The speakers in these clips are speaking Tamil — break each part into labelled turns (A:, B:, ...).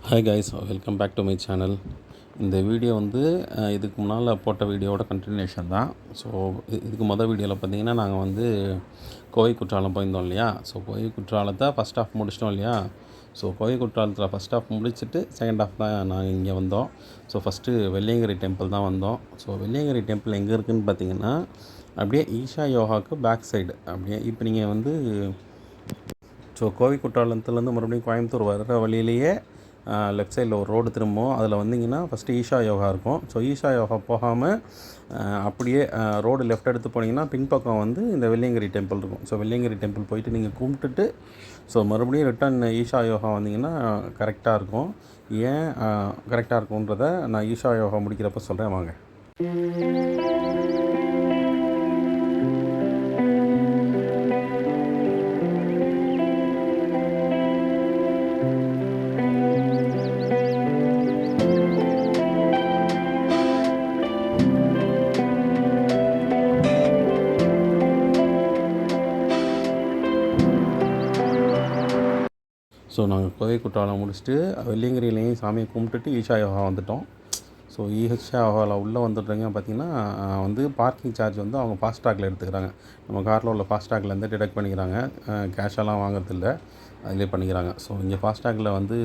A: Hi guys, welcome back to my channel. இந்த வீடியோ வந்து இதுக்கு முன்னால் போட்ட வீடியோவோட கண்டினியூஷன் தான். ஸோ இதுக்கு வீடியோவில் பார்த்திங்கன்னா நாங்கள் வந்து கோவை குற்றாலம் போயிருந்தோம் இல்லையா. ஸோ கோவை குற்றாலத்தை ஃபஸ்ட் ஹாஃப் முடிச்சிட்டோம் இல்லையா. ஸோ கோவை குற்றாலத்தில் ஃபஸ்ட் ஹாஃப் முடிச்சுட்டு செகண்ட் ஹாஃப் தான் நாங்கள் இங்கே வந்தோம். ஸோ ஃபஸ்ட்டு வெள்ளியங்கிரி டெம்பிள் தான் வந்தோம். ஸோ வெள்ளியங்கிரி டெம்பிள் எங்கே இருக்குதுன்னு பார்த்திங்கன்னா அப்படியே ஈஷா யோகாவுக்கு பேக் சைடு அப்படியே இப்போ நீங்கள் வந்து கோவை குற்றாலத்துலேருந்து மறுபடியும் கோயம்புத்தூர் வர்ற வழியிலேயே லெஃப்ட் சைடில் ஒரு ரோடு திரும்பும். அதில் வந்தீங்கன்னா ஃபஸ்ட்டு ஈஷா யோகா இருக்கும். ஸோ ஈஷா யோகா போகாமல் அப்படியே ரோடு லெஃப்ட் எடுத்து போனீங்கன்னா பின்பக்கம் வந்து இந்த வெள்ளியங்கிரி டெம்பிள் இருக்கும். ஸோ வெள்ளியங்கிரி டெம்பிள் போயிட்டு நீங்கள் கும்பிட்டுட்டு மறுபடியும் ரிட்டன் ஈஷா யோகா வந்தீங்கன்னா கரெக்டாக இருக்கும். ஏன் கரெக்டாக இருக்கும்ன்றதை நான் ஈஷா யோகா முடிக்கிறப்ப சொல்கிறேன், வாங்க. ஸோ நாங்கள் கோவை குற்றாலம் முடிச்சுட்டு வெள்ளியங்கிரியிலையும் சாமியை கும்பிட்டுட்டு ஈஷா யோகா வந்துவிட்டோம். ஸோ ஈஷா யோகாவில் உள்ளே வந்துட்டுறீங்க பார்த்திங்கன்னா வந்து பார்க்கிங் சார்ஜ் வந்து அவங்க ஃபாஸ்ட்ராகில் எடுத்துக்கிறாங்க. நம்ம காரில் உள்ள ஃபாஸ்ட்ராக்லேருந்து டிடெக்ட் பண்ணிக்கிறாங்க. கேஷெல்லாம் வாங்குறதில்ல, அதிலே பண்ணிக்கிறாங்க. ஸோ இங்கே ஃபாஸ்ட்ராகில் வந்து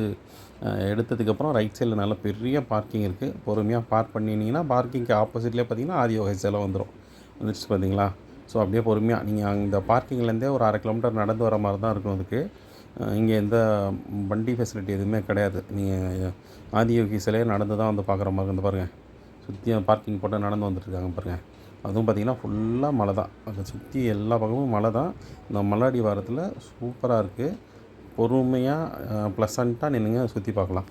A: எடுத்ததுக்கப்புறம் ரைட் சைடில் நல்ல பெரிய பார்க்கிங் இருக்குது. பொறுமையாக பார்க் பண்ணினீங்கன்னா பார்க்கிங்க்கு ஆப்போசிட்லேயே பார்த்திங்கன்னா ஆதியோகை சிலை வந்துடுச்சு பார்த்தீங்களா. ஸோ அப்படியே பொறுமையாக நீங்கள் அந்த பார்க்கிங்லேருந்தே ஒரு 1/2 கிலோமீட்டர் நடந்து வர மாதிரி தான் இருக்கும். அதுக்கு இங்கே எந்த வண்டி ஃபெசிலிட்டி எதுவுமே கிடையாது. நீங்கள் ஆதியோகி சிலையை நடந்து தான் வந்து பார்க்குற மாதிரி வந்து பாருங்கள். சுற்றியும் பார்க்கிங் போட்டு நடந்து வந்துட்டுருக்காங்க பாருங்கள். அதுவும் பார்த்திங்கன்னா ஃபுல்லாக மலை தான். அதை சுற்றி எல்லா பக்கமும் மலை தான். இந்த மலையடி வாரத்தில் சூப்பராக இருக்குது. பொறுமையாக ப்ளசண்ட்டாக நின்றுங்க சுற்றி பார்க்கலாம்.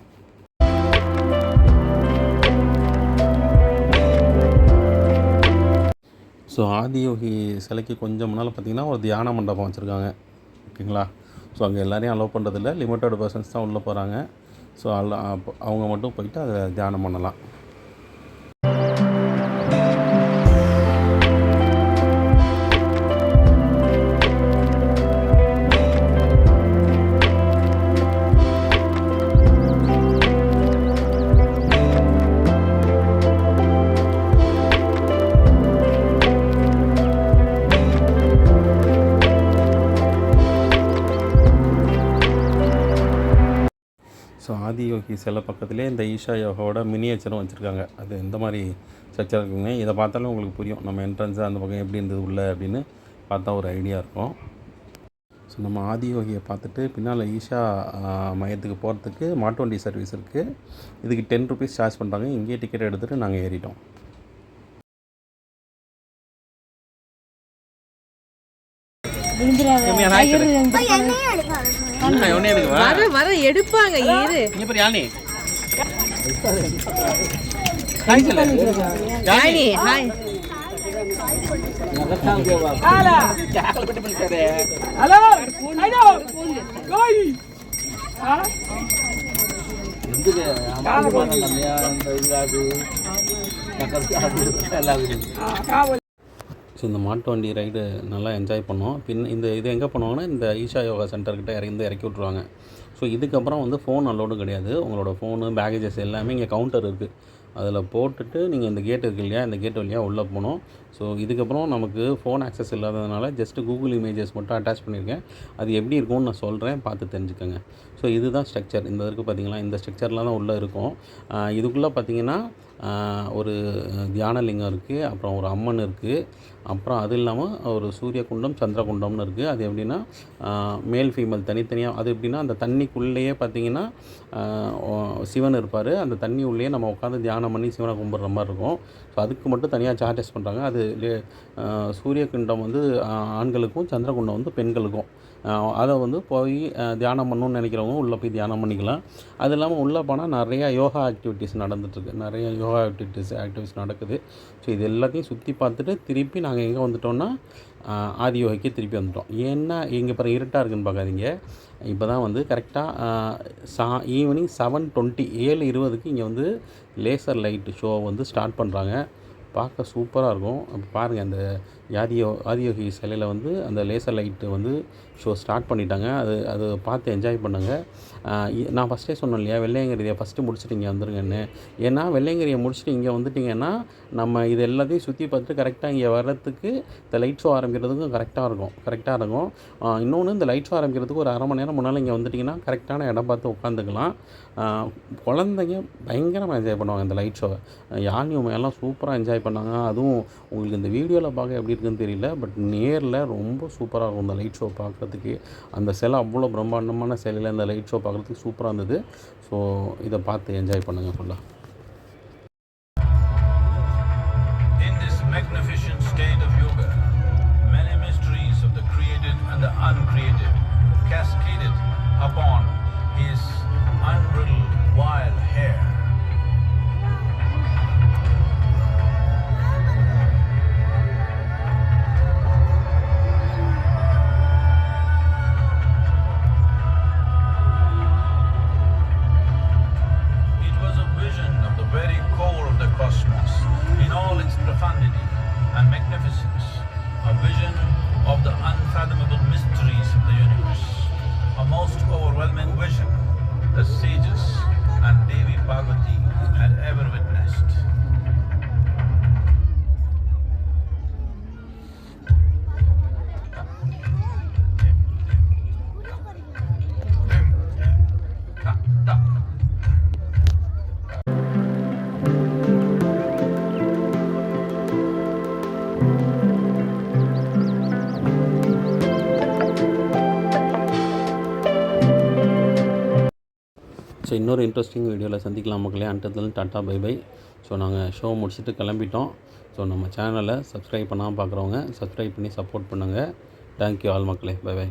A: ஸோ ஆதியோகி சிலைக்கு கொஞ்சம் முன்னால் பார்த்திங்கன்னா ஒரு தியான மண்டபம் வச்சுருக்காங்க, ஓகேங்களா. ஸோ அங்கே எல்லோரையும் அலோவ் பண்ணுறதில்ல, லிமிட்டட் பர்சன்ஸ் தான் உள்ளே போகிறாங்க. ஸோ அவங்க மட்டும் போயிட்டு அதை தியானம் பண்ணலாம். ஸோ ஆதியோகி சிலை பக்கத்துலேயே இந்த ஈஷா யோகாவோட மினியேச்சரும் வச்சுருக்காங்க. அது எந்த மாதிரி ஸ்ட்ரக்சர் இருக்குங்க, இதை பார்த்தாலும் உங்களுக்கு புரியும். நம்ம என்ட்ரன்ஸு அந்த பக்கம் எப்படி இருந்தது உள்ளே அப்படின்னு பார்த்தா ஒரு ஐடியா இருக்கும். ஸோ நம்ம ஆதியோகியை பார்த்துட்டு பின்னால் ஈஷா மையத்துக்கு போகிறதுக்கு மாட்டு வண்டி சர்வீஸ் இருக்குது. இதுக்கு 10 ருபீஸ் சார்ஜ் பண்ணுறாங்க. இங்கேயே டிக்கெட் எடுத்துகிட்டு நாங்கள் ஏறிட்டோம்.
B: எடுப்பாங்க.
A: ஸோ இந்த மாட்டு வண்டி ரைடு நல்லா என்ஜாய் பண்ணோம். இது எங்கே பண்ணுவாங்கன்னா இந்த ஈஷா யோகா சென்டர்கிட்ட இறக்கி விட்ருவாங்க. ஸோ இதுக்கப்புறம் வந்து ஃபோன் அலோடும் கிடையாது. உங்களோட ஃபோனு, பேகேஜஸ் எல்லாமே இங்கே கவுண்டர் இருக்குது. அதில் போட்டுட்டு நீங்கள் இந்த கேட் இருக்குது இல்லையா, இந்த கேட் வழியாக உள்ளே போகணும். ஸோ இதுக்கப்புறம் நமக்கு ஃபோன் ஆக்சஸ் இல்லாததுனால ஜஸ்ட்டு கூகுள் இமேஜஸ் மட்டும் அட்டாச் பண்ணியிருக்கேன். அது எப்படி இருக்கும்னு நான் சொல்கிறேன், பார்த்து தெரிஞ்சுக்கோங்க. ஸோ இதுதான் ஸ்ட்ரக்சர். இந்த இருக்குது பார்த்திங்களா, இந்த ஸ்ட்ரக்சரில் தான் உள்ளே இருக்கும். இதுக்குள்ளே பார்த்திங்கன்னா ஒரு தியானலிங்கம் இருக்குது, அப்புறம் ஒரு அம்மன் இருக்குது, அப்புறம் அது இல்லாமல் ஒரு சூரிய குண்டம், சந்திர குண்டம்னு இருக்குது. அது எப்படின்னா மேல் ஃபீமேல் தனித்தனியாக. அது எப்படின்னா அந்த தண்ணிக்குள்ளேயே பார்த்திங்கன்னா சிவன் இருப்பார். அந்த தண்ணி உள்ளேயே நம்ம உட்காந்து தியானம் பண்ணி சிவனை கும்பிட்ற மாதிரி இருக்கும். ஸோ அதுக்கு மட்டும் தனியாக சார்ஜஸ் பண்ணுறாங்க. அது சூரிய குண்டம் வந்து ஆண்களுக்கும், சந்திர குண்டம் வந்து பெண்களுக்கும். அதை வந்து போய் தியானம் பண்ணணுன்னு நினைக்கிறவங்க உள்ளே போய் தியானம் பண்ணிக்கலாம். அது இல்லாமல் உள்ளே போனால் நிறையா யோகா ஆக்டிவிட்டீஸ் நடந்துகிட்ருக்கு. நிறைய யோகா ஆக்டிவிட்டீஸ் நடக்குது. ஸோ இது எல்லாத்தையும் சுற்றி பார்த்துட்டு திருப்பி நாங்கள் எங்கே வந்துட்டோம்னா ஆதியோகிக்கு திருப்பி வந்துட்டோம். ஏன்னா இங்கே பிறகு இருட்டாக இருக்குதுன்னு பார்க்காதீங்க. இப்போ தான் வந்து கரெக்டாக ஈவினிங் 7:20 7:20க்கு இங்கே வந்து லேசர் லைட்டு ஷோ வந்து ஸ்டார்ட் பண்ணுறாங்க. பார்க்க சூப்பராக இருக்கும். அப்போ பாருங்கள், அந்த ஆதியோகி சிலையில் வந்து அந்த லேசர் லைட்டு வந்து ஷோ ஸ்டார்ட் பண்ணிட்டாங்க. அது பார்த்து என்ஜாய் பண்ணுங்கள். நான் ஃபஸ்ட்டே சொன்னேன் இல்லையா, வெள்ளையங்கிரியை ஃபஸ்ட்டு முடிச்சுட்டு இங்கே வந்துருங்கன்னு. ஏன்னா வெள்ளையங்கிரியை முடிச்சுட்டு இங்கே வந்துட்டிங்கன்னா நம்ம இது எல்லாத்தையும் சுற்றி பார்த்துட்டு கரெக்டாக இங்கே வர்றதுக்கு இந்த லைட் ஷோ ஆரம்பிக்கிறதுக்கும் கரெக்டாக இருக்கும். இன்னொன்று, இந்த லைட் ஷோ ஆரம்பிக்கிறதுக்கு ஒரு 1/2 மணி நேரம் முன்னால் இங்கே வந்துட்டிங்கன்னா கரெக்டான இடம் பார்த்து உட்காந்துக்கலாம். குழந்தைங்க பயங்கரமாக என்ஜாய் பண்ணுவாங்க இந்த லைட் ஷோவை. யாழ்னி உமையெல்லாம் சூப்பராக என்ஜாய் பண்ணாங்க. அதுவும் உங்களுக்கு இந்த வீடியோவில் பார்க்க எப்படி இருக்குன்னு தெரியல, பட் நேரில் ரொம்ப சூப்பராக இருக்கும் இந்த லைட் ஷோ பார்க்குறதுக்கு. அந்த சிலை அவ்வளோ பிரம்மாண்டமான சிலையில் இந்த லைட் ஷோ பார்க்குறதுக்கு சூப்பராக இருந்தது. ஸோ இதை பார்த்து என்ஜாய் பண்ணுங்கள் ஃபுல்லாக.
B: In this magnificent state of yoga, many mysteries of the created and the uncreated cascaded upon his unbridled wild hair. It was a vision of the very core of the cosmos in all its profundity and magnificence, a vision of the unfathomable mysteries of the universe, a most overwhelming vision the sages and Devi Parvati had ever witnessed.
A: So இன்னொரு இன்ட்ரெஸ்டிங் வீடியோவில் சந்திக்கலாம் மக்களே. அண்டத்தில் டாட்டா பை பை. ஸோ நாங்கள் ஷோ முடிச்சுட்டு கிளம்பிட்டோம். ஸோ நம்ம சேனலை சப்ஸ்கிரைப் பண்ணாமல் பார்க்குறவங்க சப்ஸ்கிரைப் பண்ணி சப்போர்ட் பண்ணுங்கள். தேங்க்யூ ஆல் மக்களே. Bye by.